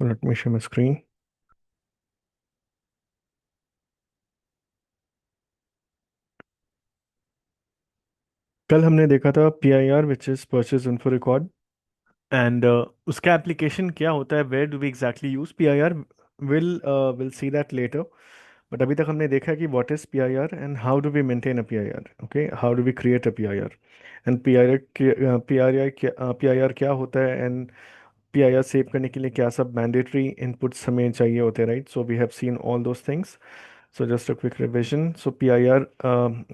So let me share my screen. कल हमने देखा था PIR which is purchase info record and उसका एप्लीकेशन क्या होता है, where do we exactly use PIR, will see that later. But अभी तक हमने देखा है कि what is PIR and how do we maintain a PIR. Okay, how do we create a PIR and PIR क्या होता है एंड PIR सेव करने के लिए क्या सब मैंडेटरी इनपुट्स हमें चाहिए होते हैं, right. So we have seen all those things. So just a quick revision. So PIR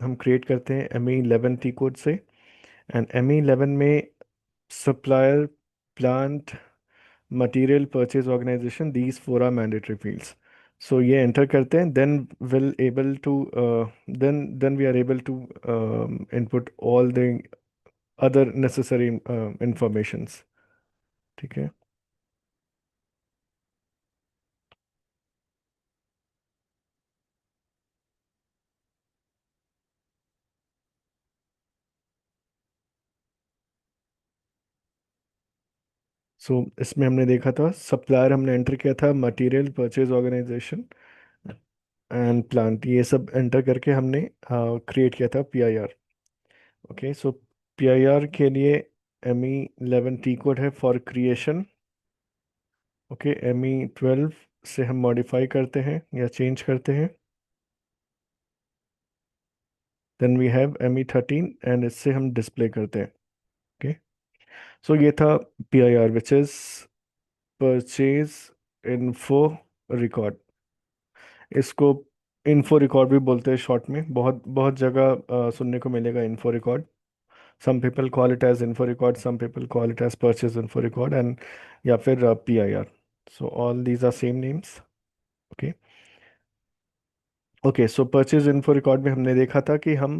हम क्रिएट करते हैं ME11 टी कोड से. एंड ME11 में supplier, plant, material, purchase organization, these four are mandatory fields. So ये enter करते हैं, then will able to then we are able to input all the other necessary informations. ठीक है. सो इसमें हमने देखा था सप्लायर, हमने एंटर किया था material, purchase organization and plant. ये सब एंटर करके हमने क्रिएट किया था PIR. ओके. सो PIR के लिए ME11 टी कोड है फॉर क्रिएशन. ओके. ME12 से हम मॉडिफाई करते हैं या चेंज करते हैं. Then we have ME13 and इससे हम डिस्प्ले करते हैं. ओके. सो ये था PIR which is purchase info record. इसको इन्फो रिकॉर्ड भी बोलते हैं शॉर्ट में. बहुत बहुत जगह सुनने को मिलेगा info record. some people call it as info record, some people call it as purchase info record, and या फिर PIR. So all these are same names. Okay. Okay. So purchase info record में हमने देखा था कि हम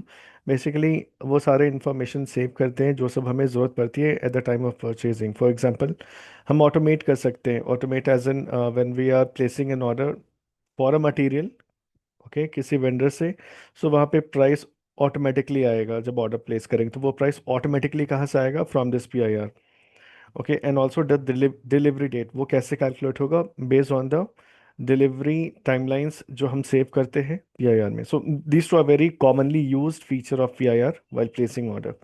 basically वो सारे इंफॉर्मेशन सेव करते हैं जो सब हमें ज़रूरत पड़ती है at the time of purchasing. For example, हम ऑटोमेट कर सकते हैं. Automate as in when we are placing an order for a material, okay, किसी वेंडर से. सो वहाँ पे प्राइस ऑटोमेटिकली आएगा. जब ऑर्डर प्लेस करेंगे तो वो प्राइस ऑटोमेटिकली कहाँ से आएगा? From this PIR. Okay. And also the delivery date, वो कैसे कैलकुलेट होगा? Based on the delivery timelines जो हम सेव करते हैं PIR में. So this two are very commonly used feature of PIR while placing order.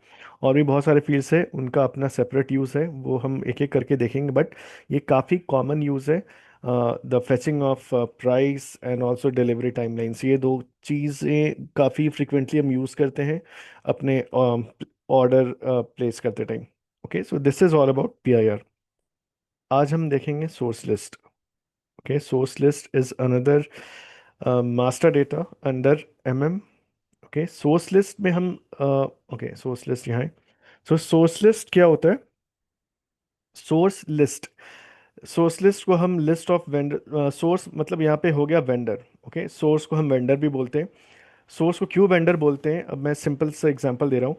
और भी बहुत सारे फील्ड्स है, उनका अपना सेपरेट यूज़ है, वो हम एक एक करके देखेंगे. बट ये काफ़ी कॉमन यूज़ है. The fetching of price and also delivery timelines, ये दो चीज़ें काफ़ी फ्रिक्वेंटली हम यूज़ करते हैं अपने ऑर्डर प्लेस करते time. Okay. So this is all about PIR. आज हम देखेंगे source list. Okay. Source list is another master data under MM. Okay. Source list में हम ओके, सोर्स लिस्ट यहाँ है. सो सोर्स लिस्ट क्या होता है? सोर्स लिस्ट, सोर्स लिस्ट को हम लिस्ट ऑफ वेंडर, सोर्स मतलब यहाँ पे हो गया वेंडर. ओके. सोर्स को हम वेंडर भी बोलते हैं. सोर्स को क्यों वेंडर बोलते हैं, अब मैं सिंपल से एग्जांपल दे रहा हूँ.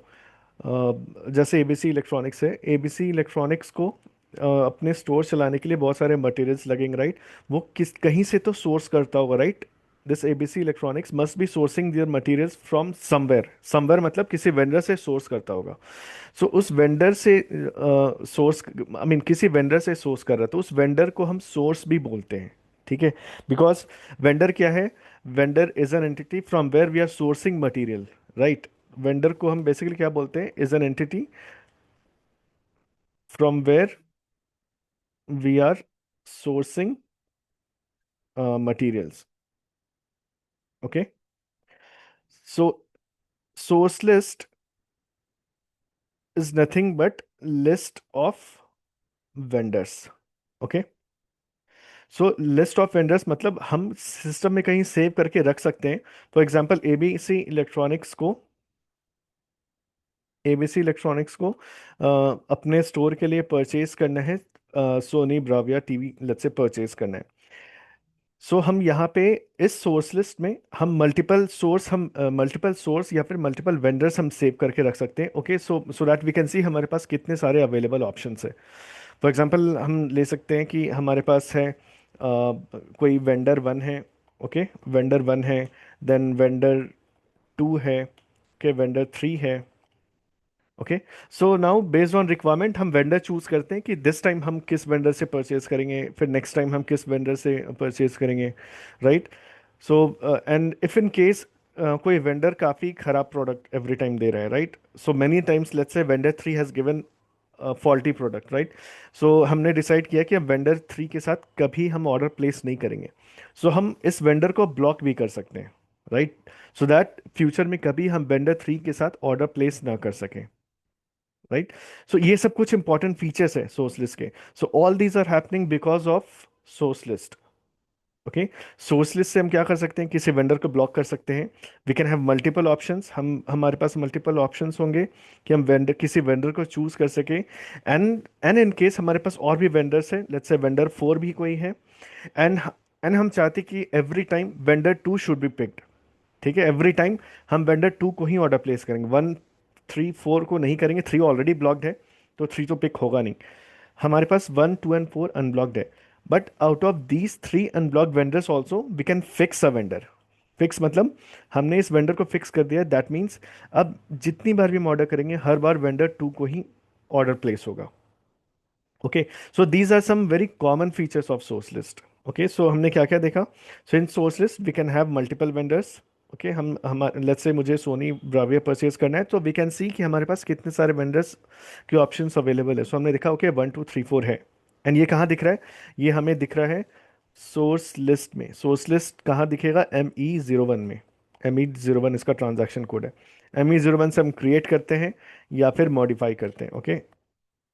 जैसे ABC इलेक्ट्रॉनिक्स है. ABC इलेक्ट्रॉनिक्स को अपने स्टोर चलाने के लिए बहुत सारे मटेरियल्स लगेंगे, राइट. वो किस कहीं से तो सोर्स करता होगा, right. This ABC electronics must be sourcing their materials from somewhere. Somewhere मतलब किसी वेंडर से सोर्स करता होगा. सो उस वेंडर से सोर्स, आई मीन किसी वेंडर से सोर्स कर रहा है तो उस वेंडर को हम सोर्स भी बोलते हैं. ठीक है. बिकॉज वेंडर क्या है? Vendor is an entity from where we are sourcing material, right. Vendor को हम बेसिकली क्या बोलते हैं? Is an entity from where we are sourcing materials. Okay. So source list is nothing but list of vendors. Okay. So list of vendors मतलब हम system में कहीं save करके रख सकते हैं. फॉर एग्जांपल ABC इलेक्ट्रॉनिक्स को अपने स्टोर के लिए परचेज करना है. Soni Bravia TV let's say purchase करना है. सो हम यहाँ पे इस सोर्स लिस्ट में हम मल्टीपल सोर्स या फिर मल्टीपल वेंडर्स हम सेव करके रख सकते हैं. Okay. So so that we can see हमारे पास कितने सारे अवेलेबल ऑप्शंस है. फॉर एग्जांपल हम ले सकते हैं कि हमारे पास है कोई वेंडर वन है. ओके. वेंडर वन है. देन वेंडर टू है. ओके. वेंडर थ्री है. Okay, so now based on requirement हम वेंडर चूज करते हैं कि दिस टाइम हम किस वेंडर से परचेज करेंगे, फिर नेक्स्ट टाइम हम किस वेंडर से परचेज करेंगे, right? So and if in case कोई वेंडर काफ़ी खराब प्रोडक्ट एवरी टाइम दे रहा है, right? So many times let's say vendor three has given faulty product, right? So हमने डिसाइड किया कि हम वेंडर थ्री के साथ कभी हम ऑर्डर प्लेस नहीं करेंगे। सो हम इस वेंडर को ब्लॉक भी कर सकते हैं, राइट? सो दैट फ्यूचर में कभी हम वेंडर थ्री के साथ ऑर्डर प्लेस ना कर सकें, राइट? सो ये सब कुछ इंपॉर्टेंट फीचर्स है सोर्स लिस्ट के। So all these are happening because of source list. Okay, source list से हम क्या कर सकते हैं, किसी वेंडर को ब्लॉक कर सकते हैं। We can have multiple options, हम हमारे पास मल्टीपल ऑप्शंस होंगे कि हम वेंडर किसी वेंडर को चूज कर सके। एंड इन केस हमारे पास और भी वेंडर्स हैं, लेट्स से वेंडर फोर भी कोई है, एंड एंड हम चाहते कि every time vendor two should be picked. ठीक है, एवरी टाइम हम वेंडर टू को ही ऑर्डर प्लेस करेंगे, वन थ्री फोर को नहीं करेंगे, थ्री ऑलरेडी ब्लॉक्ड है तो थ्री तो पिक होगा नहीं। हमारे पास one two and four unblocked है, but out of these three unblocked vendors also we can fix a vendor. Fix मतलब हमने इस वेंडर को फिक्स कर दिया, दैट मीन्स अब जितनी बार भी हम ऑर्डर करेंगे हर बार वेंडर टू को ही ऑर्डर प्लेस होगा। Okay, so these are some very common features of source list. Okay, so हमने क्या क्या देखा? So in source list we can have multiple vendors. Okay, हम लेट्स से मुझे सोनी ब्राविया परचेज करना है, तो वी कैन सी कि हमारे पास कितने सारे वेंडर्स के ऑप्शंस अवेलेबल है। सो हमने देखा okay one two three four है। एंड ये कहाँ दिख रहा है? ये हमें दिख रहा है सोर्स लिस्ट में। सोर्स लिस्ट कहाँ दिखेगा? ME01 में। ME01 इसका ट्रांजैक्शन कोड है। ME01 से हम क्रिएट करते हैं या फिर मॉडिफाई करते हैं। ओके,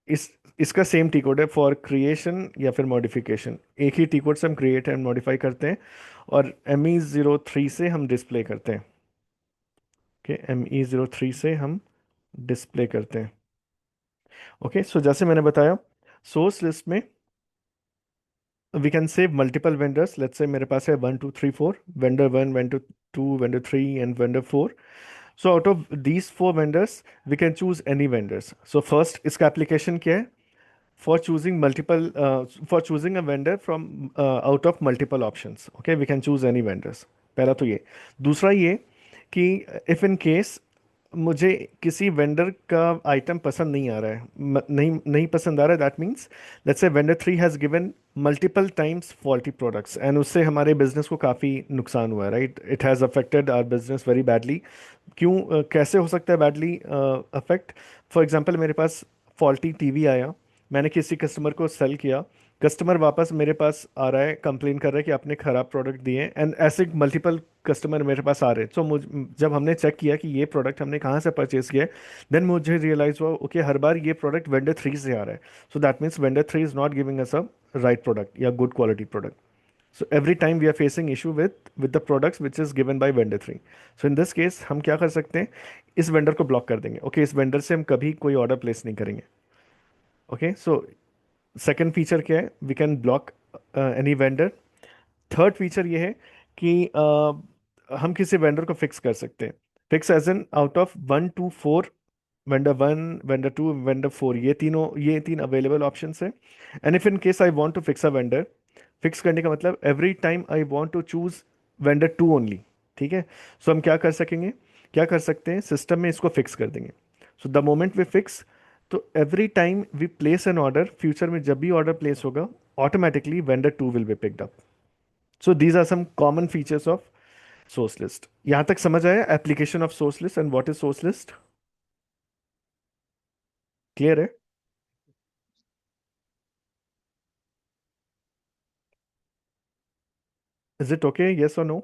इस इसका सेम टी कोड है फॉर क्रिएशन या फिर मॉडिफिकेशन। एक ही टी कोड से हम क्रिएट एंड मॉडिफाई करते हैं, और ME03 से हम डिस्प्ले करते हैं। ओके, ME03 से हम डिस्प्ले करते हैं। ओके, सो जैसे मैंने बताया, सोर्स लिस्ट में we can save multiple vendors. Let's say मेरे पास है one two three four, vendor one, vendor two, vendor three and vendor four. So out of these four vendors we can choose any vendors. So first इसका application क्या है? For choosing multiple for choosing a vendor from out of multiple options, okay, we can choose any vendors। पहला तो ये। दूसरा ये कि if in case मुझे किसी वेंडर का आइटम पसंद नहीं आ रहा है, नहीं नहीं पसंद आ रहा है, that means let's say vendor three has given multiple times faulty products and उससे हमारे बिजनेस को काफ़ी नुकसान हुआ है, right? It has affected our business very badly. क्यों कैसे हो सकता है बैडली अफेक्ट? फॉर एग्जांपल मेरे पास फॉल्टी टीवी आया, मैंने किसी कस्टमर को सेल किया, कस्टमर वापस मेरे पास आ रहा है, कंप्लेन कर रहा है कि आपने ख़राब प्रोडक्ट दिए, एंड ऐसे मल्टीपल कस्टमर मेरे पास आ रहे हैं। तो मुझ जब हमने चेक किया कि ये प्रोडक्ट हमने कहाँ से परचेज किया है, देन मुझे रियलाइज हुआ ओके हर बार ये प्रोडक्ट वेंडर थ्री से आ रहा है। So that means vendor three is not giving us a right product या good quality product. So every time we are facing issue with the products which is given by vendor 3। So in this case हम क्या कर सकते हैं? इस vendor को block कर देंगे। ओके, इस वेंडर से हम कभी कोई ऑर्डर प्लेस नहीं करेंगे। ओके, सो सेकंड फीचर क्या है? We can block any vendor. Third feature ये है कि हम किसी वेंडर को फिक्स कर सकते हैं। Fix as an out of one two four, vendor one, vendor two, vendor four, ये तीन अवेलेबल ऑप्शंस हैं। And if in case I want to fix a vendor, fix करने का मतलब every time I want to choose vendor two only. ठीक है, सो हम क्या कर सकेंगे, क्या कर सकते हैं, सिस्टम में इसको फिक्स कर देंगे। So the moment we fix, तो every time we place an order, future में जब भी ऑर्डर प्लेस होगा automatically vendor two will be picked up. So these are some common features of source list. यहां तक समझ आया application of source list and what is source list? Clear है? Is it okay, yes और no?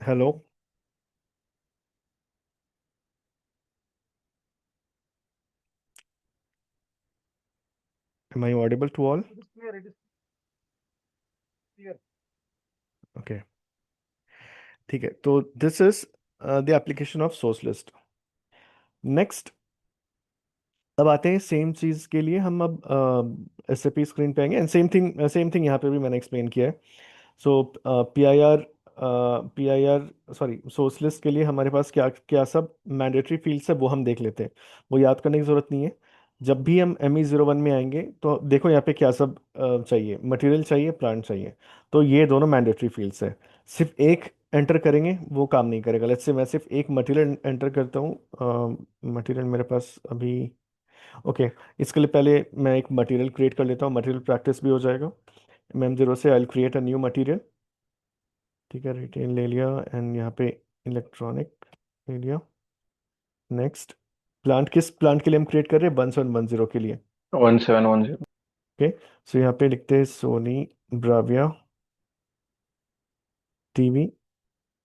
Hello, am I audible to all? Okay, ठीक है, तो this is the application of source list. Next, अब आते हैं सेम चीज़ के लिए हम अब SAP स्क्रीन पे आएंगे, एंड सेम थिंग यहाँ पे भी मैंने एक्सप्लेन किया है। So P I R sorry source list के लिए हमारे पास क्या क्या सब मैंडेटरी फील्ड्स है वो हम देख लेते हैं। वो याद करने की ज़रूरत नहीं है। जब भी हम ME01 में आएंगे तो देखो यहाँ पे क्या सब चाहिए, मटेरियल चाहिए, प्लांट चाहिए। तो ये दोनों मैंडेटरी फील्ड्स है। सिर्फ एक एंटर करेंगे वो काम नहीं करेगा। लेट्स से मैं सिर्फ एक मटेरियल एंटर करता हूँ, मटेरियल मेरे पास अभी। ओके, इसके लिए पहले मैं एक मटेरियल क्रिएट कर लेता हूँ, मटेरियल प्रैक्टिस भी हो जाएगा। MM0 से I create a new material. ठीक है, रिटेन ले लिया, एंड यहाँ पे इलेक्ट्रॉनिक ले लिया। नेक्स्ट, प्लांट किस प्लांट के लिए हम क्रिएट कर रहे हैं? 1710 के लिए। 1710। ओके, सो यहाँ पे लिखते हैं Sony Bravia TV.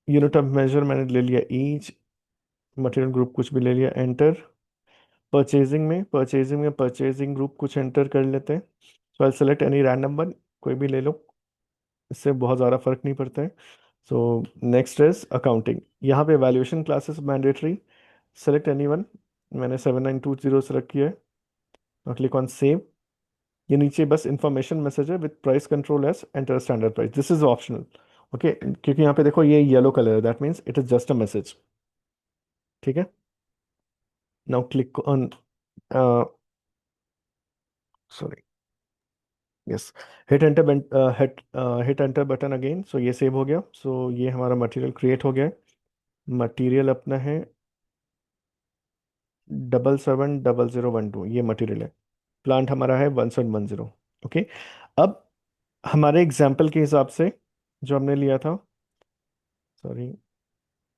Unit of measure मैंने ले लिया ईच, मटेरियल ग्रुप कुछ भी ले लिया, एंटर। परचेजिंग में परचेजिंग ग्रुप कुछ एंटर कर लेते हैं। So I select any random one, कोई भी ले लो, इससे बहुत ज़्यादा फर्क नहीं पड़ता है। So next is accounting. यहाँ पे valuation classes mandatory, select any one. मैंने 7920 सेलेक्ट किया है और क्लिक ऑन सेव। ये नीचे बस इंफॉर्मेशन मैसेज है, with price control S enter standard price, this is optional. Okay, क्योंकि यहाँ पे देखो ये येलो कलर है, that means it is just a message. ठीक है, now click on, sorry, yes, hit enter, hit enter button again. So ये save हो गया। सो ये हमारा मटेरियल क्रिएट हो गया है। मटेरियल अपना है 770012, ये मटेरियल है। प्लांट हमारा है 1710। ओके, अब हमारे एग्जाम्पल के हिसाब से जो हमने लिया था, सॉरी,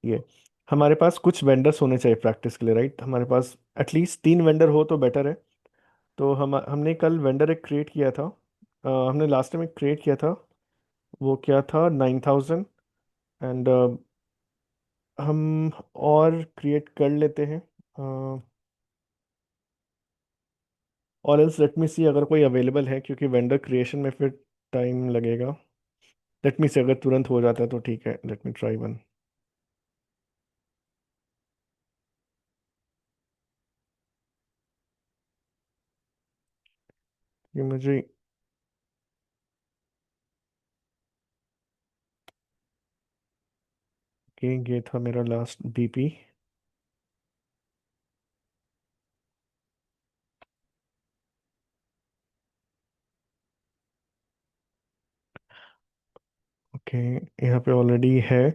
ये हमारे पास कुछ वेंडर्स होने चाहिए प्रैक्टिस के लिए, राइट? हमारे पास एटलीस्ट 3 वेंडर हो तो बेटर है। तो हमने कल वेंडर एक क्रिएट किया था, हमने लास्ट टाइम एक क्रिएट किया था, वो क्या था, 9000। एंड हम और क्रिएट कर लेते हैं, और एल्स लेट मी सी अगर कोई अवेलेबल है, क्योंकि वेंडर क्रिएशन में फिर टाइम लगेगा। लेट मी सी, अगर तुरंत हो जाता है तो ठीक है, लेट मी ट्राई वन। ये मुझे, ये था मेरा लास्ट BP। ओके, यहाँ पे ऑलरेडी है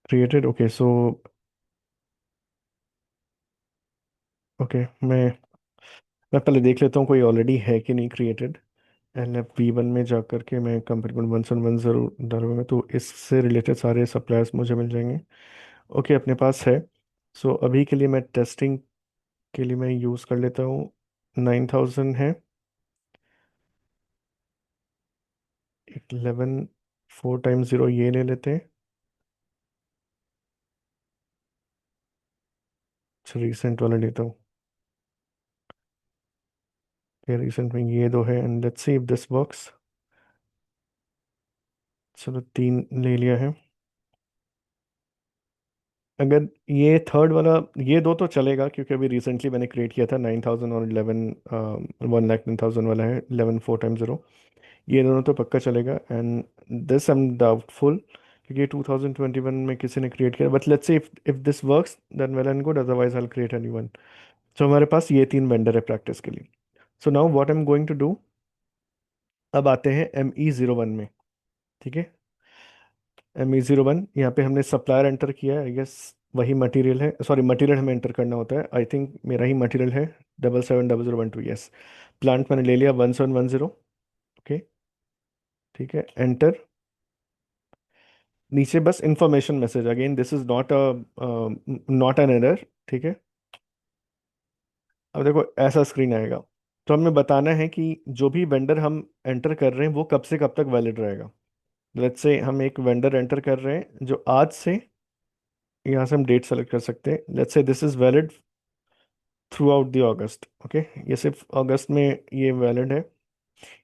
क्रिएटेड। ओके, सो ओके, मैं पहले देख लेता हूँ कोई ऑलरेडी है कि नहीं क्रिएटेड। LFB1 में जा करके मैं कंपेरेबल 1 ज़रूर डालूंगा, तो इससे रिलेटेड सारे सप्लायर्स मुझे मिल जाएंगे। ओके, अपने पास है। सो अभी के लिए मैं टेस्टिंग के लिए मैं यूज़ कर लेता हूँ, 9000 है। 11 4 टाइम्स 0 ये ले लेते हैं। अच्छा, रिसेंट वाला लेता हूँ। फिर रिसेंट में ये दो है, and let's see if this works. चलो, 3 ले लिया है। अगर ये थर्ड वाला, ये दो तो चलेगा क्योंकि अभी रिसेंटली मैंने क्रिएट किया था 9000, और 11 1,10,000 वाला है, 11 4 टाइम्स 0। ये दोनों तो पक्का चलेगा। And this I am doubtful, क्योंकि 2021 में किसी ने क्रिएट किया, but let's see if this works then well and good, otherwise I will create a new one. So हमारे पास ये 3 वेंडर है प्रैक्टिस के लिए। So now what I am going to do, अब आते हैं ME01 में। ठीक है, ME01, यहाँ पे हमने सप्लायर एंटर किया है, आई गेस वही मटेरियल है, सॉरी, मटेरियल हमें एंटर करना होता है, आई थिंक मेरा ही मटेरियल है, 770012, यस। प्लांट मैंने ले लिया 1710। ओके, ठीक है, एंटर। नीचे बस information message, again this is not an error. ठीक है, अब देखो ऐसा स्क्रीन आएगा। तो हमें बताना है कि जो भी वेंडर हम एंटर कर रहे हैं वो कब से कब तक वैलिड रहेगा। लेट्स से हम एक वेंडर एंटर कर रहे हैं जो आज से, यहाँ से हम डेट सेलेक्ट कर सकते हैं, let's say this is valid through out the August. Okay, ये सिर्फ अगस्त में ये वैलिड है,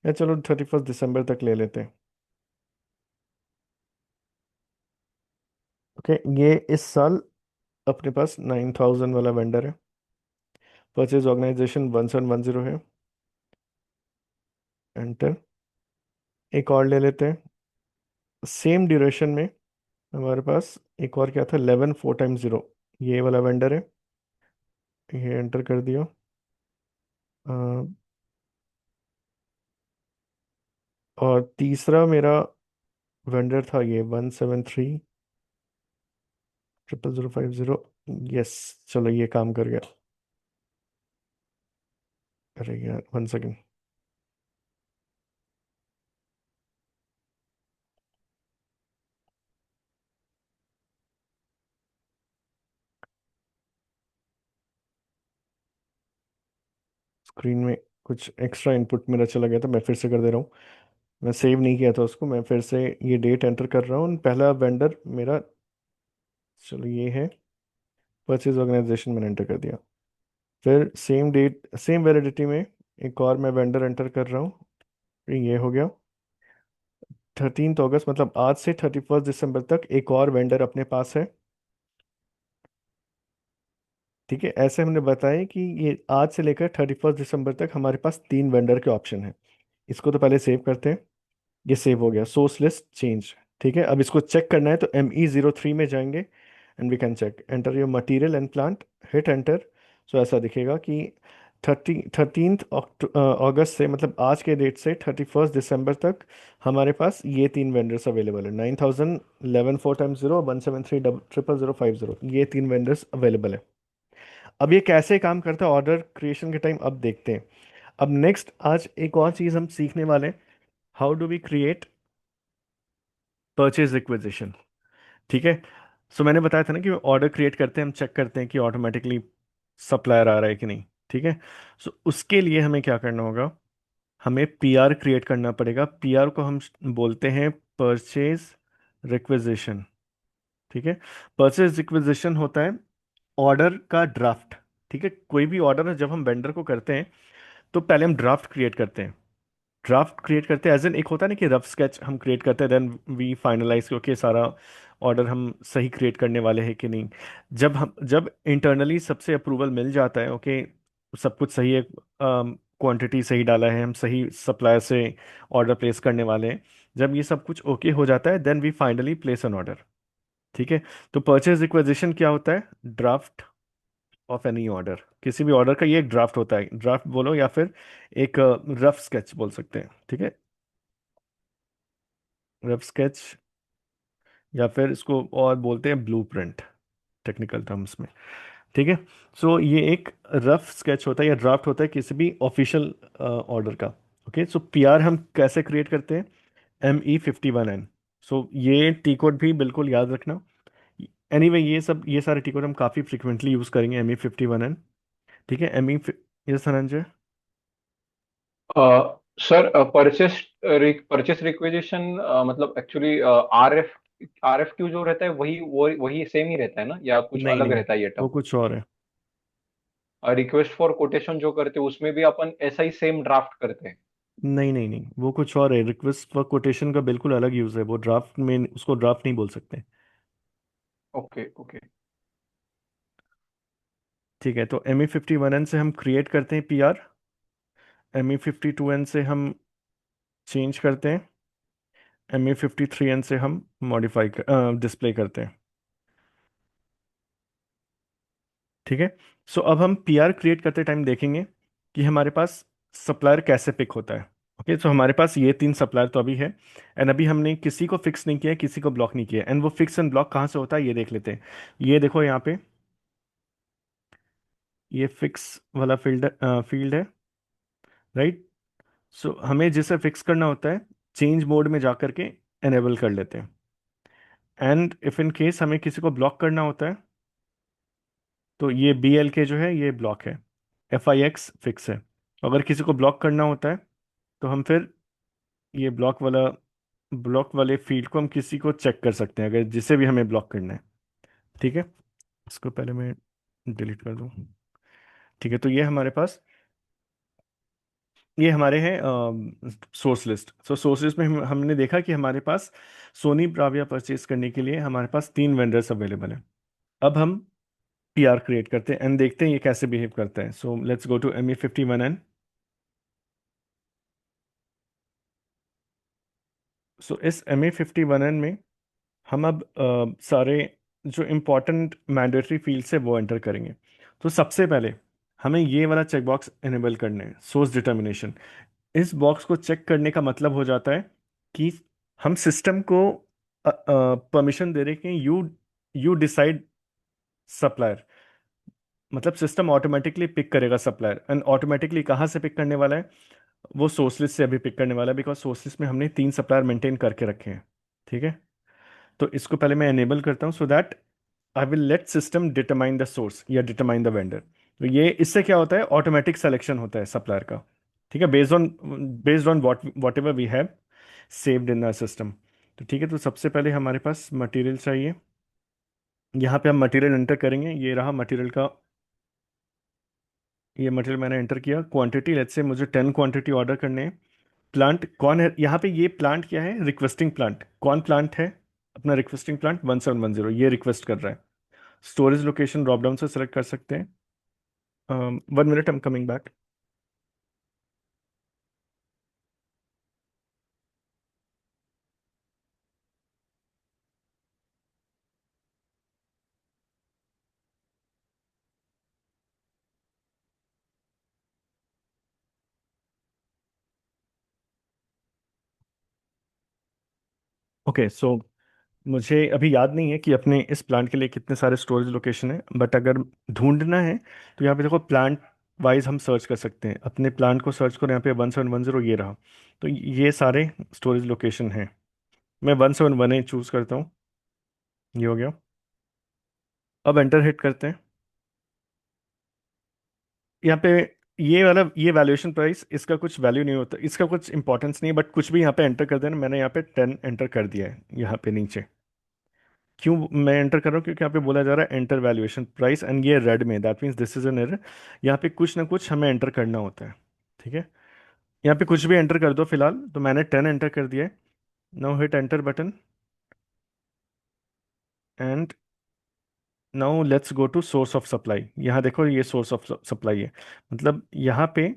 या चलो 31 दिसंबर तक ले लेते हैं। ओके, ये इस साल अपने पास 9000 वाला वेंडर है। परचेज ऑर्गेनाइजेशन 1710 है, एंटर। एक और ले लेते हैं, सेम ड्यूरेशन में हमारे पास एक और क्या था, 11 4 टाइम्स 0, ये वाला वेंडर है, ये एंटर कर दिया। अ, और तीसरा मेरा वेंडर था ये 173 00050। यस, चलो ये काम कर गया। अरे यार, 1 सेकेंड। स्क्रीन में कुछ एक्स्ट्रा इनपुट मेरा चला गया था, मैं फिर से कर दे रहा हूँ। मैं सेव नहीं किया था उसको, मैं फिर से ये डेट एंटर कर रहा हूँ। पहला वेंडर मेरा, चलो ये है, परचेज ऑर्गेनाइजेशन मैंने एंटर कर दिया। फिर सेम डेट सेम वैलिडिटी में एक और मैं वेंडर एंटर कर रहा हूँ। ये हो गया 13 अगस्त, मतलब आज से 31 दिसंबर तक एक और वेंडर अपने पास है। ठीक है, ऐसे हमने बताया कि ये आज से लेकर 31 दिसंबर तक हमारे पास 3 वेंडर के ऑप्शन है। इसको तो पहले सेव करते हैं। ये सेव हो गया, सोर्स लिस्ट चेंज। ठीक है, अब इसको चेक करना है तो ME03 में जाएंगे and we can check, enter your material and plant, hit enter. So ऐसा दिखेगा कि 13 अगस्त से, मतलब आज के डेट से 31 दिसंबर तक हमारे पास ये 3 वेंडर्स अवेलेबल है। 9000 11 4 टाइम्स 0, 173 000 5 0, ये 3 वेंडर्स अवेलेबल है। अब ये कैसे काम करता है ऑर्डर क्रिएशन के टाइम, अब देखते हैं। अब नेक्स्ट आज एक और चीज़ हम सीखने वाले हैं, how do we create purchase requisition. ठीक है। सो मैंने बताया था ना कि ऑर्डर क्रिएट करते हैं, हम चेक करते हैं कि ऑटोमेटिकली सप्लायर आ रहा है कि नहीं। ठीक है। सो उसके लिए हमें क्या करना होगा, हमें पीआर क्रिएट करना पड़ेगा। पीआर को हम बोलते हैं परचेज रिक्वेजिशन। ठीक है। परचेज रिक्वेजिशन होता है ऑर्डर का ड्राफ्ट। ठीक है, कोई भी ऑर्डर जब हम वेंडर को करते हैं तो पहले हम ड्राफ्ट क्रिएट करते हैं। ड्राफ्ट क्रिएट करते हैं एज एन, एक होता है ना कि रफ स्केच हम क्रिएट करते हैं, देन वी फाइनलाइज ओके सारा ऑर्डर हम सही क्रिएट करने वाले हैं कि नहीं। जब इंटरनली सबसे अप्रूवल मिल जाता है, ओके सब कुछ सही है, क्वांटिटी सही डाला है, हम सही सप्लायर से ऑर्डर प्लेस करने वाले हैं, जब ये सब कुछ ओके हो जाता है then we finally place an order. ठीक है। तो परचेज रिक्वेजिशन क्या होता है, ड्राफ्ट ऑफ एनी ऑर्डर, किसी भी ऑर्डर का ये एक ड्राफ्ट होता है। ड्राफ्ट बोलो या फिर एक रफ स्केच बोल सकते हैं। ठीक है, रफ स्केच, या फिर इसको और बोलते हैं ब्लूप्रिंट टेक्निकल टर्म्स में। ठीक है। सो ये एक रफ स्केच होता है या ड्राफ्ट होता है किसी भी ऑफिशियल ऑर्डर का। ओके, सो पीआर हम कैसे क्रिएट करते हैं, ME51N। सो ये टी कोड भी बिल्कुल याद रखना। एनीवे ये सारे टी कोड हम काफ़ी फ्रिक्वेंटली यूज़ करेंगे, ME51N। ठीक है, ये धनंजय। सर, परचेस रिक्वेजिशन मतलब एक्चुअली आर एफ क्यू जो रहता है वही वही सेम ही रहता है ना, या कुछ नहीं अलग नहीं, रहता है ये वो टर्म? कुछ और है। रिक्वेस्ट फॉर कोटेशन जो करते हैं उसमें भी अपन ऐसा ही सेम ड्राफ्ट करते हैं? नहीं नहीं नहीं, वो कुछ और है। रिक्वेस्ट फॉर कोटेशन का बिल्कुल अलग यूज़ है, वो ड्राफ्ट में उसको ड्राफ्ट नहीं बोल सकते। Okay okay. ठीक है, तो ME51N से हम क्रिएट करते हैं पीआर, ME52N से हम चेंज करते हैं, ME53N से हम मॉडिफाई डिस्प्ले करते हैं। ठीक है। सो अब हम पीआर क्रिएट करते टाइम देखेंगे कि हमारे पास सप्लायर कैसे पिक होता है। ओके, सो हमारे पास ये 3 सप्लायर तो अभी है, एंड अभी हमने किसी को फिक्स नहीं किया है, किसी को ब्लॉक नहीं किया है। एंड वो फिक्स एंड ब्लॉक कहाँ से होता है ये देख लेते हैं। ये देखो यहाँ पे, ये फिक्स वाला फील्ड है, राइट। सो हमें जिसे फिक्स करना होता है, चेंज मोड में जा करके एनेबल कर लेते हैं। एंड इफ इन केस हमें किसी को ब्लॉक करना होता है, तो ये BLK जो है ये ब्लॉक है, FIX फिक्स है। अगर किसी को ब्लॉक करना होता है तो हम फिर ये ब्लॉक वाले फील्ड को हम किसी को चेक कर सकते हैं, अगर जिसे भी हमें ब्लॉक करना है। ठीक है, इसको पहले मैं डिलीट कर दूं। ठीक है, तो ये हमारे हैं सोर्स लिस्ट। सो सोर्स लिस्ट में हमने देखा कि हमारे पास सोनी ब्राविया परचेज करने के लिए हमारे पास 3 वेंडर्स अवेलेबल हैं। अब हम पीआर क्रिएट करते हैं एंड देखते हैं ये कैसे बिहेव करता है। So let's go to ME51N। सो इस ME51N में हम अब सारे जो इम्पोर्टेंट मैंडेटरी फील्ड्स है वो एंटर करेंगे। तो सबसे पहले हमें ये वाला चेक बॉक्स इनेबल करना है, सोर्स डिटर्मिनेशन। इस बॉक्स को चेक करने का मतलब हो जाता है कि हम सिस्टम को परमिशन दे रहे हैं कि यू डिसाइड सप्लायर। मतलब सिस्टम ऑटोमेटिकली पिक करेगा सप्लायर, एंड ऑटोमेटिकली कहाँ से पिक करने वाला है? वो सोर्स लिस्ट से अभी पिक करने वाला है, बिकॉज सोर्स लिस्ट में हमने 3 सप्लायर मेंटेन करके रखे हैं। ठीक है। तो इसको पहले मैं एनेबल करता हूँ, so that I will let system determine the source या डिटरमाइन द वेंडर। तो ये इससे क्या होता है, ऑटोमेटिक सिलेक्शन होता है सप्लायर का। ठीक है, based on whatever we have saved in our system. तो ठीक है, तो सबसे पहले हमारे पास मटेरियल चाहिए। यहाँ पे हम मटेरियल एंटर करेंगे, ये रहा मटेरियल का। ये मटेरियल मैंने एंटर किया। क्वांटिटी, लेट्स से मुझे 10 क्वांटिटी ऑर्डर करने हैं। प्लांट कौन है यहाँ पे? ये प्लांट क्या है? Requesting plant. कौन प्लांट है? अपना रिक्वेस्टिंग प्लांट 1710, ये रिक्वेस्ट कर रहा है। स्टोरेज लोकेशन ड्रॉप डाउन से सेलेक्ट कर सकते हैं। 1 minute, I am coming back. Okay, so मुझे अभी याद नहीं है कि अपने इस प्लांट के लिए कितने सारे स्टोरेज लोकेशन है, बट अगर ढूंढना है तो यहाँ पे देखो प्लांट वाइज हम सर्च कर सकते हैं। अपने प्लांट को सर्च करो, यहाँ पे 1710 ये रहा। तो ये सारे स्टोरेज लोकेशन हैं। मैं 1718 चूज करता हूँ। ये हो गया। अब एंटर हिट करते हैं। यहाँ पे ये वाला, ये वैल्यूएशन प्राइस, इसका कुछ वैल्यू नहीं होता, इसका कुछ इंपॉर्टेंस नहीं है, बट कुछ भी यहाँ पे एंटर कर देना। मैंने यहाँ पे 10 एंटर कर दिया है यहाँ पे नीचे। क्यों मैं एंटर कर रहा हूँ? क्योंकि यहाँ पे बोला जा रहा है एंटर वैल्यूएशन प्राइस, एंड ये रेड में, that means this is an error. यहाँ पे कुछ ना कुछ हमें एंटर करना होता है। ठीक है, यहाँ पे कुछ भी एंटर कर दो फिलहाल। तो मैंने 10 एंटर कर दिया है। Now hit enter button, and now let's go to source of supply. यहाँ देखो, ये सोर्स ऑफ सप्लाई है। मतलब यहाँ पे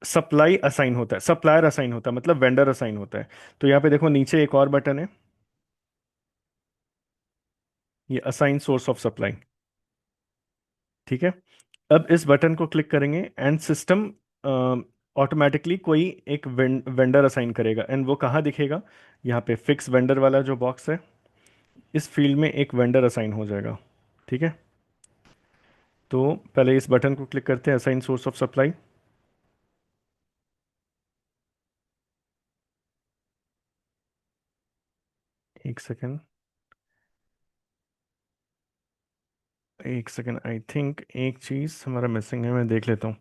सप्लाई असाइन होता है, सप्लायर असाइन होता है, मतलब वेंडर असाइन होता है। तो यहाँ पे देखो नीचे एक और बटन है, ये असाइन सोर्स ऑफ सप्लाई। ठीक है। अब इस बटन को क्लिक करेंगे एंड सिस्टम ऑटोमेटिकली कोई एक वेंडर असाइन करेगा, एंड वो कहाँ दिखेगा? यहाँ पे फिक्स वेंडर वाला जो बॉक्स है, इस फील्ड में एक वेंडर असाइन हो जाएगा। ठीक है। तो पहले इस बटन को क्लिक करते हैं, असाइन सोर्स ऑफ सप्लाई। एक सेकेंड, एक सेकेंड, आई थिंक एक चीज़ हमारा मिसिंग है, मैं देख लेता हूँ।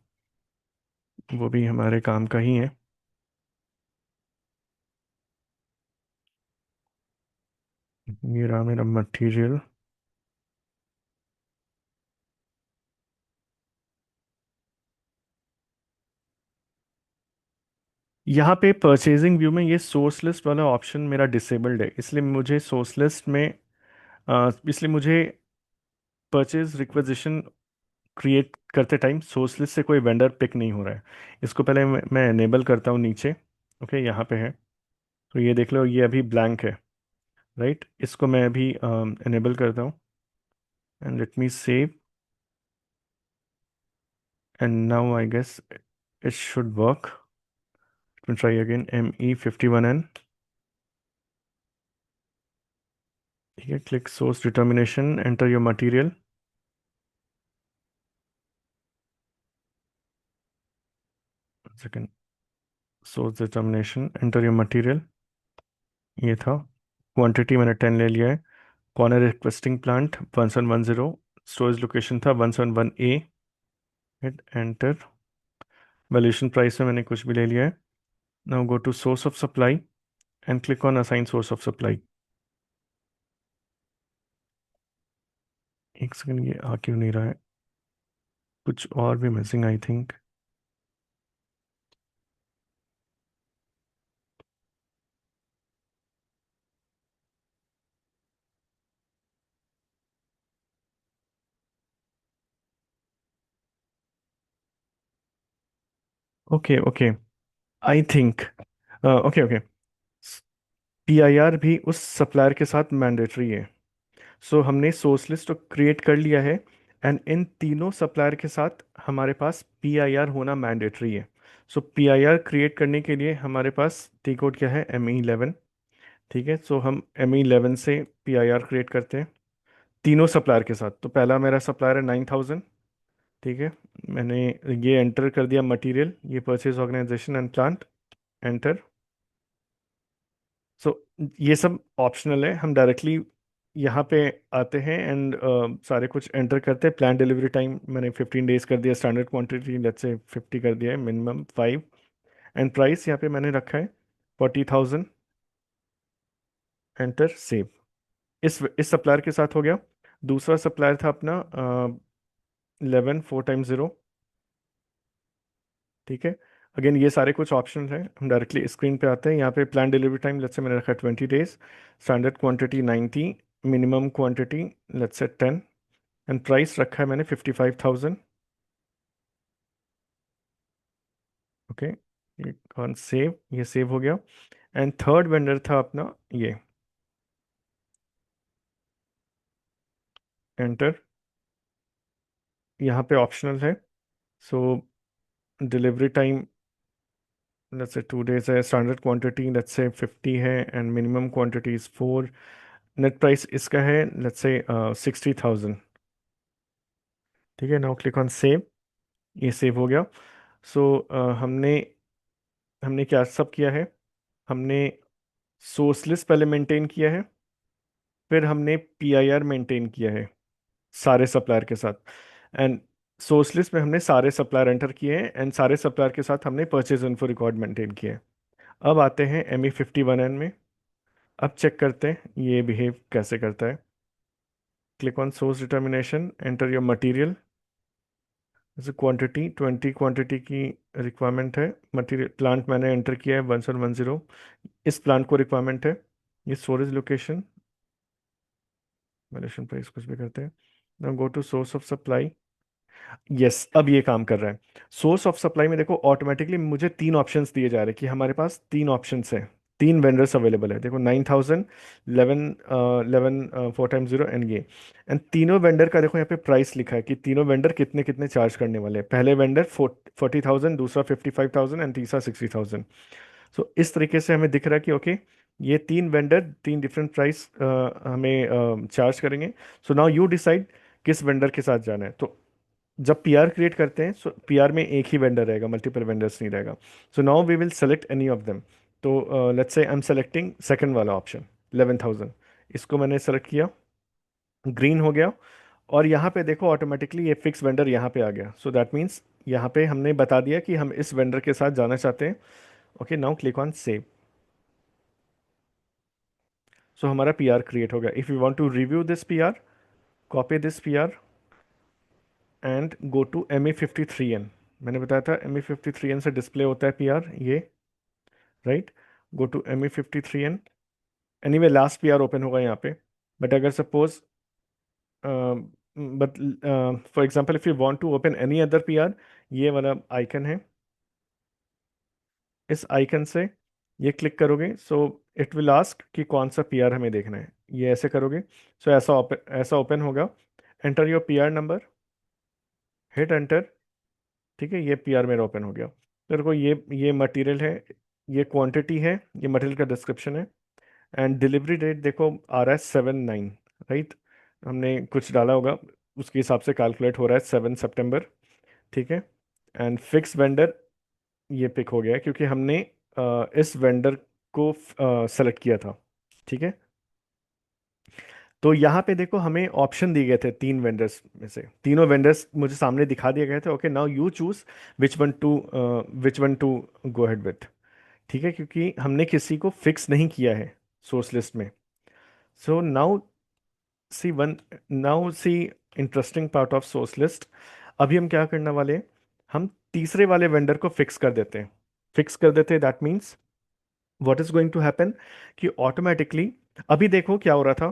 वो भी हमारे काम का ही है। ये रहा मेरा मटेरियल। यहाँ पे परचेजिंग व्यू में ये सोर्स लिस्ट वाला ऑप्शन मेरा डिसेबल्ड है, इसलिए मुझे सोर्स लिस्ट में इसलिए मुझे परचेज रिक्वेजिशन क्रिएट करते टाइम सोर्स लिस्ट से कोई वेंडर पिक नहीं हो रहा है। इसको पहले मैं एनेबल करता हूँ नीचे। ओके, यहाँ पे है। तो ये देख लो, ये अभी ब्लैंक है। राइट, इसको मैं अभी एनेबल करता हूँ, and let me save, and now I guess it should work. Try again, ME51N। ठीक है, click source determination, enter your material. Second, source determination, enter your material. ये था। क्वांटिटी मैंने 10 ले लिया है। Corner requesting plant 1710। Storage location था 171A। Hit enter. Valuation price में मैंने कुछ भी ले लिया है। Now go to source of supply and click on assign source of supply. एक सेकंड, ये आ क्यों नहीं रहा है? कुछ और भी missing I think. Okay okay, I think, okay okay, PIR भी उस सप्लायर के साथ मैंडेटरी है। सो हमने सोर्स लिस्ट तो क्रिएट कर लिया है। एंड इन तीनों सप्लायर के साथ हमारे पास पीआईआर होना मैंडेटरी है। सो पीआईआर क्रिएट करने के लिए हमारे पास टी कोड क्या है, ME11। ठीक है, सो हम ME11 से पीआईआर क्रिएट करते हैं तीनों सप्लायर के साथ। तो पहला मेरा सप्लायर है 9000। ठीक है, मैंने ये एंटर कर दिया मटेरियल, ये purchase organization and plant, enter. So ये सब ऑप्शनल है, हम डायरेक्टली यहाँ पे आते हैं एंड सारे कुछ एंटर करते हैं। प्लान डिलीवरी टाइम मैंने 15 days कर दिया, स्टैंडर्ड क्वांटिटी लेट्स से 50 कर दिया है, मिनिमम 5। एंड प्राइस यहाँ पे मैंने रखा है 40,000, एंटर सेव। इस सप्लायर के साथ हो गया। दूसरा सप्लायर था अपना 11 4 टाइम 0। ठीक है, अगेन ये सारे कुछ ऑप्शन हैं, हम डायरेक्टली स्क्रीन पे आते हैं। यहाँ पे plan delivery time let's say मैंने रखा है 20 days, standard quantity 90, minimum quantity let's say 10, and price रखा है मैंने 55,000। ओके, ये कौन सेव, ये सेव हो गया। एंड थर्ड वेंडर था अपना ये, एंटर। यहाँ पे ऑप्शनल है, सो delivery time let's say 2 days है, स्टैंडर्ड क्वांटिटी लेट्स से 50 है, and minimum quantity is 4। Net price इसका है लेट्स से 60,000। ठीक है, नाउ क्लिक ऑन सेव, ये सेव हो गया। सो हमने हमने क्या सब किया है, हमने सोर्स लिस्ट पहले मेंटेन किया है, फिर हमने पीआईआर मेंटेन किया है सारे सप्लायर के साथ, एंड सोर्स लिस्ट में हमने सारे सप्लायर एंटर किए हैं, एंड सारे सप्लायर के साथ हमने परचेज इन्फो रिकॉर्ड मेंटेन किए हैं। अब आते हैं ME51N में। अब चेक करते हैं ये बिहेव कैसे करता है। Click on source determination, enter your material. जैसे क्वांटिटी 20 क्वांटिटी की रिक्वायरमेंट है, मटेरियल प्लांट मैंने एंटर किया है 1710, इस प्लांट को रिक्वायरमेंट है। ये स्टोरेज लोकेशन, वैल्यूएशन प्राइस कुछ भी करते हैं। Now go to source of supply. Yes, अब ये काम कर रहा है। सोर्स ऑफ सप्लाई में देखो ऑटोमेटिकली मुझे तीन ऑप्शंस दिए जा रहे हैं कि हमारे पास तीन ऑप्शंस हैं, तीन वेंडर्स अवेलेबल है। देखो 9000, 11 4 टाइम 0 एंड ये, एंड तीनों वेंडर का देखो यहाँ पे प्राइस लिखा है कि तीनों वेंडर कितने कितने चार्ज करने वाले हैं। पहले वेंडर 40,000, दूसरा 55,000 एंड तीसरा 60,000। सो इस तरीके से हमें दिख रहा है कि ओके, ये तीन वेंडर तीन डिफरेंट प्राइस हमें चार्ज करेंगे। सो नाउ यू डिसाइड किस वेंडर के साथ जाना है। तो जब पीआर क्रिएट करते हैं, सो पीआर में एक ही वेंडर रहेगा, मल्टीपल वेंडर्स नहीं रहेगा। So now we will select any of them. तो let's say I am selecting second वाला ऑप्शन 11,000, इसको मैंने सेलेक्ट किया, ग्रीन हो गया। और यहाँ पे देखो ऑटोमेटिकली ये फिक्स वेंडर यहाँ पे आ गया। सो दैट मीन्स यहाँ पे हमने बता दिया कि हम इस वेंडर के साथ जाना चाहते हैं। Okay, now click on save. So हमारा पीआर क्रिएट हो गया। If you want to review this PR, copy this PR and go to ME53N। मैंने बताया था ME53N से डिस्प्ले होता है पीआर, ये right. Go to ME53N। Anyway last PR open होगा यहाँ पे। बट अगर suppose but for example if you want to open any other PR, ये वाला आइकन है, इस आइकन से ये क्लिक करोगे, सो इट विल आस्क कि कौन सा पीआर हमें देखना है। ये ऐसे करोगे, सो ऐसा ओपन होगा। Enter your PR number, hit enter. ठीक है, ये पीआर मेरा ओपन हो गया। तेरे को ये मटेरियल है, ये क्वांटिटी है, ये मटेरियल का डिस्क्रिप्शन है, एंड डिलीवरी डेट देखो आ रहा है 7/9, राइट। हमने कुछ डाला होगा, उसके हिसाब से कैलकुलेट हो रहा है 7 सितंबर। ठीक है, एंड फिक्स वेंडर ये पिक हो गया है क्योंकि हमने इस वेंडर को सेलेक्ट किया था। ठीक है, तो यहाँ पे देखो हमें ऑप्शन दिए गए थे तीन वेंडर्स में से, तीनों वेंडर्स मुझे सामने दिखा दिए गए थे। Okay, now you choose which one to go ahead with. ठीक है, क्योंकि हमने किसी को फिक्स नहीं किया है सोर्स लिस्ट में। So one now see interesting part of source list. अभी हम क्या करने वाले हैं, हम तीसरे वाले वेंडर को फिक्स कर देते हैं। फिक्स कर देते हैं, that means what is going to happen कि ऑटोमेटिकली, अभी देखो क्या हो रहा था,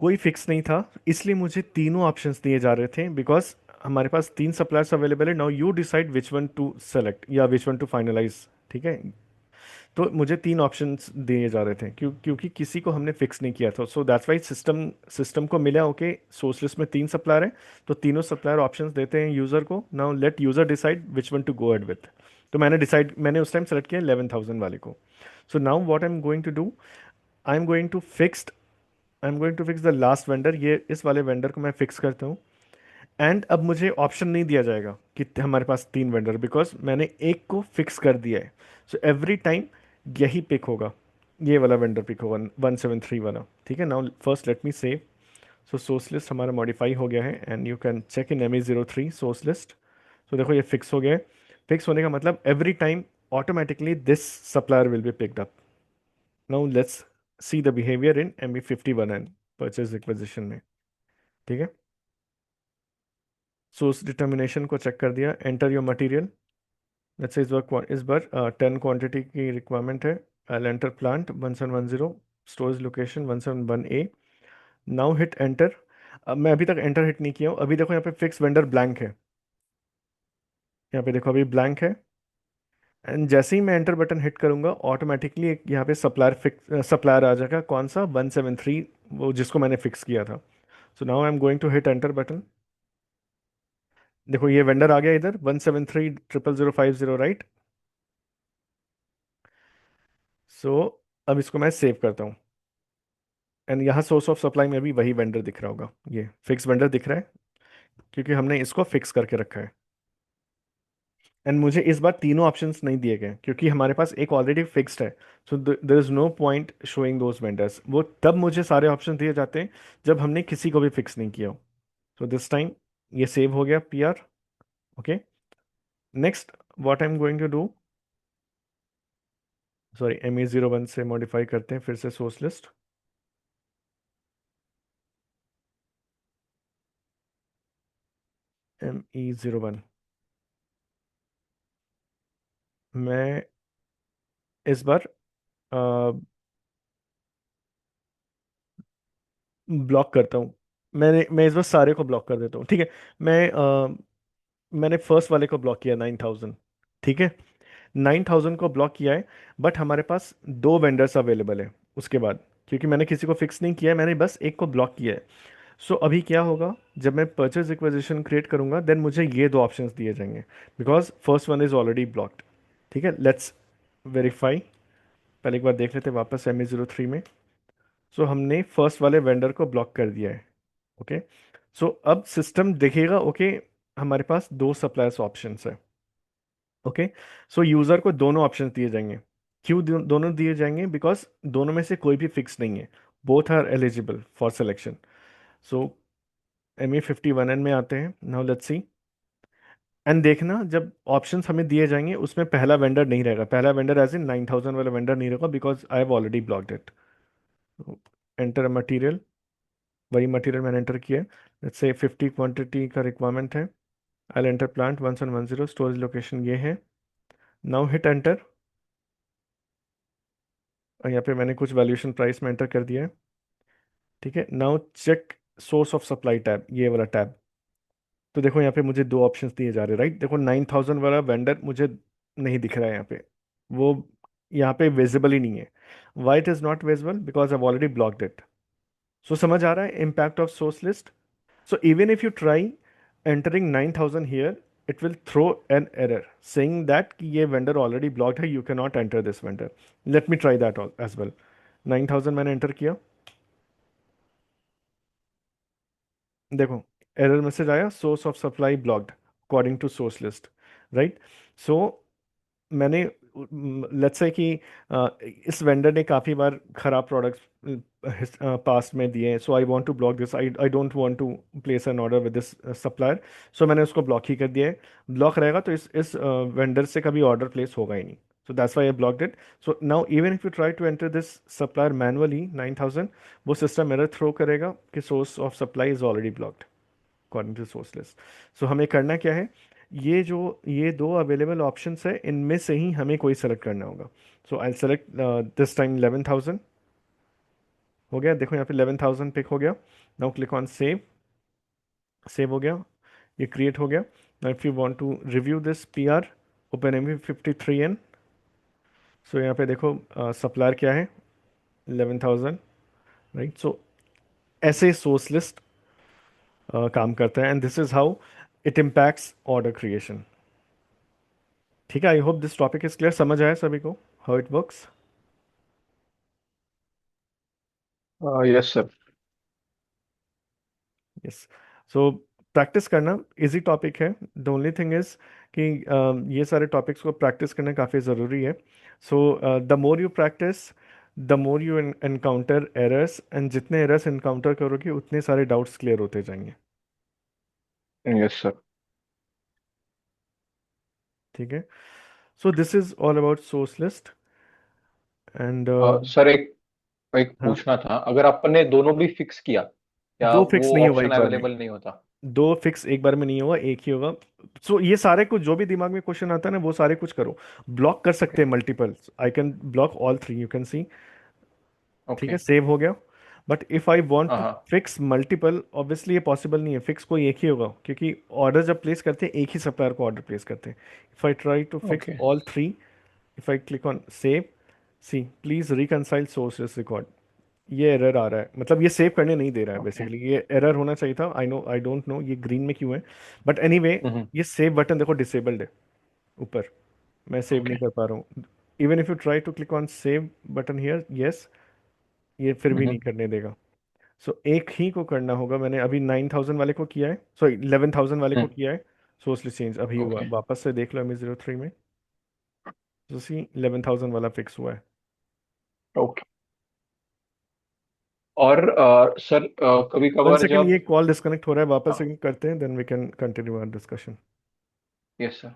कोई फिक्स नहीं था, इसलिए मुझे तीनों ऑप्शंस दिए जा रहे थे बिकॉज हमारे पास तीन सप्लायर्स अवेलेबल है। Now you decide which one to select या विच वन टू फाइनलाइज। ठीक है, तो मुझे तीन ऑप्शंस दिए जा रहे थे, क्योंकि किसी को हमने फिक्स नहीं किया था। So that's why system system को मिला ओके सोर्स लिस्ट में तीन सप्लायर हैं, तो तीनों सप्लायर ऑप्शंस देते हैं यूज़र को। Now let user decide which one to go ahead with. तो मैंने उस टाइम सेलेक्ट किया 11,000 वाले को। So now what I am going to do, I am going to fix I am going to fix the last vendor. ये इस वाले vendor को मैं फिक्स करता हूँ। एंड अब मुझे ऑप्शन नहीं दिया जाएगा कि हमारे पास तीन वेंडर, बिकॉज मैंने एक को फिक्स कर दिया है। सो एवरी टाइम यही पिक होगा, ये वाला वेंडर पिक होगा 173 वाला। ठीक है, now first let me save. So source list हमारा मॉडिफाई हो गया है and you can check in ME03 source list. तो देखो ये फिक्स हो गया है। फिक्स होने का मतलब every time automatically this supplier will be picked up. Now let's see the behaviour in ME51 and purchase requisition में। ठीक है, सोर्स डिटर्मिनेशन को चेक कर दिया, enter your material. Let's say इस बार 10 क्वांटिटी की रिक्वायरमेंट है। I enter plant 1710, storage location 171A। Now hit enter. अब मैं अभी तक एंटर हिट नहीं किया हूँ, अभी देखो यहाँ पे फिक्स वेंडर ब्लैंक है। यहाँ पे देखो अभी ब्लैंक है। एंड जैसे ही मैं एंटर बटन हिट करूंगा ऑटोमेटिकली एक यहाँ पे सप्लायर आ जाएगा, कौन सा 173, वो जिसको मैंने फिक्स किया था। So now I am going to hit enter button. देखो ये वेंडर आ गया इधर 173 00050, राइट। सो अब इसको मैं सेव करता हूँ। एंड यहाँ सोर्स ऑफ सप्लाई में भी वही वेंडर दिख रहा होगा, ये फिक्स वेंडर दिख रहा है क्योंकि हमने इसको फिक्स करके रखा है। एंड मुझे इस बार तीनों ऑप्शंस नहीं दिए गए क्योंकि हमारे पास एक ऑलरेडी फिक्स्ड है। So there is no point showing those vendors. वो तब मुझे सारे ऑप्शन दिए जाते हैं जब हमने किसी को भी फिक्स नहीं किया हो। सो दिस टाइम ये सेव हो गया PR। Okay, next what I am going to do, sorry ME01 से मॉडिफाई करते हैं फिर से सोर्स लिस्ट। ME01 मैं इस बार ब्लॉक करता हूँ। मैं इस बार सारे को ब्लॉक कर देता हूँ। ठीक है, मैंने फर्स्ट वाले को ब्लॉक किया 9,000। ठीक है, 9,000 को ब्लॉक किया है। बट हमारे पास दो वेंडर्स अवेलेबल है उसके बाद, क्योंकि मैंने किसी को फिक्स नहीं किया है, मैंने बस एक को ब्लॉक किया है। सो अभी क्या होगा, जब मैं परचेज रिक्वेजिशन क्रिएट करूंगा देन मुझे ये दो ऑप्शंस दिए जाएंगे, because first one is already blocked. ठीक है, लेट्स वेरीफाई। पहले एक बार देख लेते हैं वापस ME03 में। सो हमने फर्स्ट वाले वेंडर को ब्लॉक कर दिया है। ओके, सो अब सिस्टम देखेगा ओके हमारे पास दो सप्लायर्स ऑप्शंस है। ओके, सो यूजर को दोनों ऑप्शंस दिए जाएंगे। क्यों दोनों दिए जाएंगे, बिकॉज दोनों में से कोई भी फिक्स नहीं है, both are eligible for selection. So ME51 में आते हैं, नाउ लेट्स सी। एंड देखना जब ऑप्शंस हमें दिए जाएंगे उसमें पहला वेंडर नहीं रहेगा, पहला वेंडर एज इन 9,000 वाला वेंडर नहीं रहेगा, because I have already blocked it. Enter material, वही मटेरियल मैंने एंटर किया है। लेट्स से 50 क्वांटिटी का रिक्वायरमेंट है। I enter plant 1710, storage location ये है। Now hit enter. और यहाँ पे मैंने कुछ वैल्यूएशन प्राइस में एंटर कर दिया है। ठीक है, now check source of supply tab, ये वाला टैब। तो देखो यहाँ पे मुझे दो ऑप्शंस दिए जा रहे हैं, राइट। देखो 9,000 वाला वेंडर मुझे नहीं दिख रहा है यहाँ पे, वो यहाँ पे विजिबल ही नहीं है। Why it is not visible, because I already blocked it. So समझ आ रहा है impact of source list. So even if you try entering 9,000 here, it will throw an error saying that कि ये vendor already blocked है, you cannot enter this vendor. Let me try that all as well. 9,000 मैंने enter किया, देखो error message आया, source of supply blocked according to source list, right. So मैंने let's से कि इस वेंडर ने काफ़ी बार खराब प्रोडक्ट्स पास्ट में दिए हैं, so I want to block this, I don't want to place an order with this supplier. So मैंने उसको ब्लॉक ही कर दिया है। ब्लॉक रहेगा तो इस वेंडर से कभी ऑर्डर प्लेस होगा ही नहीं। So that's why I blocked it. So now even if you try to enter this supplier manually 9,000, वो सिस्टम एरर थ्रो करेगा कि source of supply is already blocked according to source list. So हमें करना क्या है, ये दो available options है, इनमें से ही हमें कोई सेलेक्ट करना होगा। सो आई सेलेक्ट दिस टाइम 11,000। हो गया, देखो यहाँ पे 11,000 पिक हो गया। Now click on save. Save हो गया, ये क्रिएट हो गया। Now if you want to review this PR, open ME53N। So यहाँ पे देखो सप्लायर क्या है, 11,000, राइट। सो ऐसे सोर्स लिस्ट काम करता है, and this is how it impacts order creation. ठीक है, I hope this topic is clear, समझ आया सभी को how it works. Yes sir. Yes. So practice करना इजी टॉपिक है। द ओनली थिंग इज कि ये सारे टॉपिक्स को प्रैक्टिस करना काफ़ी ज़रूरी है। So the more you practice, the more you encounter errors, and जितने एरर्स एनकाउंटर करोगे उतने सारे डाउट्स क्लियर होते जाएंगे। Yes sir. ठीक है। So this is all about source list and sir एक एक हाँ। पूछना था, अगर अपन ने दोनों भी फिक्स किया, क्या दो फिक्स वो नहीं होगा ऑप्शन एक बार में। अवेलेबल नहीं होता? दो फिक्स एक बार में नहीं होगा, एक ही होगा। सो ये सारे कुछ जो भी दिमाग में क्वेश्चन आता है ना, वो सारे कुछ करो। ब्लॉक कर ओके। सकते हैं multiple, I can block all three, you can see. ठीक ओके। है, सेव हो गया। बट इफ आई वांट हाँ टू हाँ। फिक्स मल्टीपल, ऑब्वियसली ये पॉसिबल नहीं है, फिक्स कोई एक ही होगा, क्योंकि ऑर्डर जब प्लेस करते हैं एक ही सप्लायर को ऑर्डर प्लेस करते हैं। If I try to fix okay. All three, if I click on save, see please reconcile sources record, ये एरर आ रहा है, मतलब ये सेव करने नहीं दे रहा है। ओके। बेसिकली ये एरर होना चाहिए था, I know, I don't know ये ग्रीन में क्यों है, बट एनीवे हम्म। ये सेव बटन देखो डिसेबल्ड है ऊपर, मैं सेव नहीं ओके। कर पा रहा हूँ। Even if you try to click on save button here, yes, ये फिर भी नहीं हम्म। करने देगा। सो एक ही को करना होगा, मैंने अभी 9,000 वाले को किया है, सॉरी 11,000 वाले को हम्म। किया है। सोर्सली चेंज अभी हुआ, ओके। वापस से देख लो ME03 में, तो सी 11,000 वाला फिक्स हुआ है। ओके। और सर कभी वन कभार सेकेंड, जब, ये कॉल डिस्कनेक्ट हो रहा है, वापस हाँ, से करते हैं, then we can continue our discussion. Yes sir.